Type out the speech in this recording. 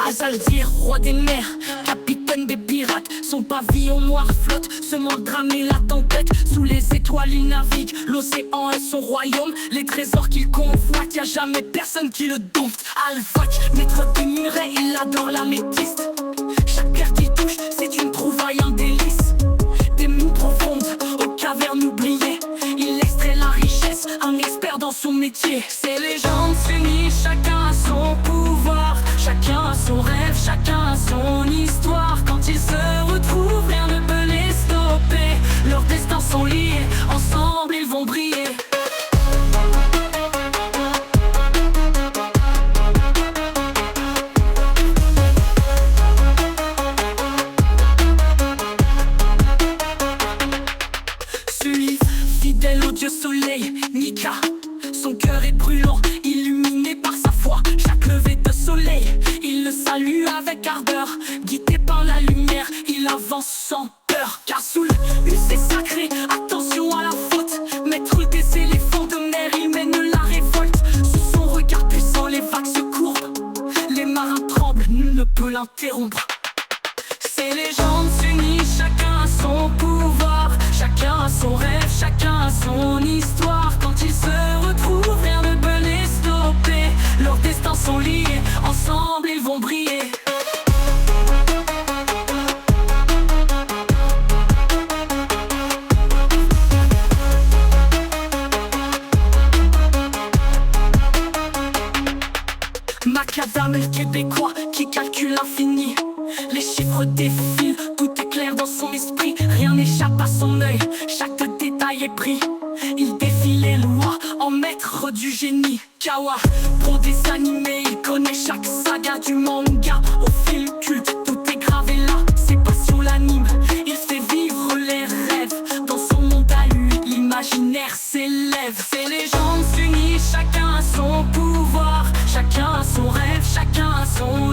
Azaldir, roi des mers, capitaine des pirates. Son pavillon noir flotte, semant le drame et la tempête. Sous les étoiles il navigue, l'océan est son royaume. Les trésors qu'il convoite, y'a jamais personne qui le dompte. Al-Fach, maître des murets, il adore l'améthyste. Chaque pierre qu'il touche, c'est une trouvaille, un délice. Des mines profondes, aux cavernes oubliées, il extrait la richesse, un expert dans son métier. Ces légendes s'unissent, chacun a son pouvoir, chacun a son rêve, chacun a son histoire. Quand ils se retrouvent, rien ne peut les stopper. Leurs destins sont liés, ensemble ils vont briller. Celui fidèle au dieu soleil, Nika. Son cœur est brûlant, illuminé par sa foi. Chaque lever de soleil, il le salue avec ardeur. Guidé par la lumière, il avance sans peur. Car sous le c'est sacré, attention à la faute. Maître des éléphants de mer, il mène la révolte. Sous son regard puissant, les vagues se courbent. Les marins tremblent, nul ne peut l'interrompre. Ces légendes s'unissent, chacun a son pouvoir, chacun a son rêve, chacun a son histoire. Quand ils se retrouvent, rien ne peut les stopper. Leurs destins sont liés, ensemble ils vont briller. Macadam est le québécois qui calcule l'infini. Les chiffres défilent, tout est clair dans son esprit. Rien n'échappe à son œil, chaque détail est pris. Il défie les lois en maître du génie. Kawa, pro des animés, il connaît chaque saga du manga. Au fil culte, tout est gravé là, ses passions l'animent. Il fait vivre les rêves, dans son monde à lui, l'imaginaire s'élève. Ces légendes s'unissent, chacun a son pouvoir, chacun a son rêve, chacun a son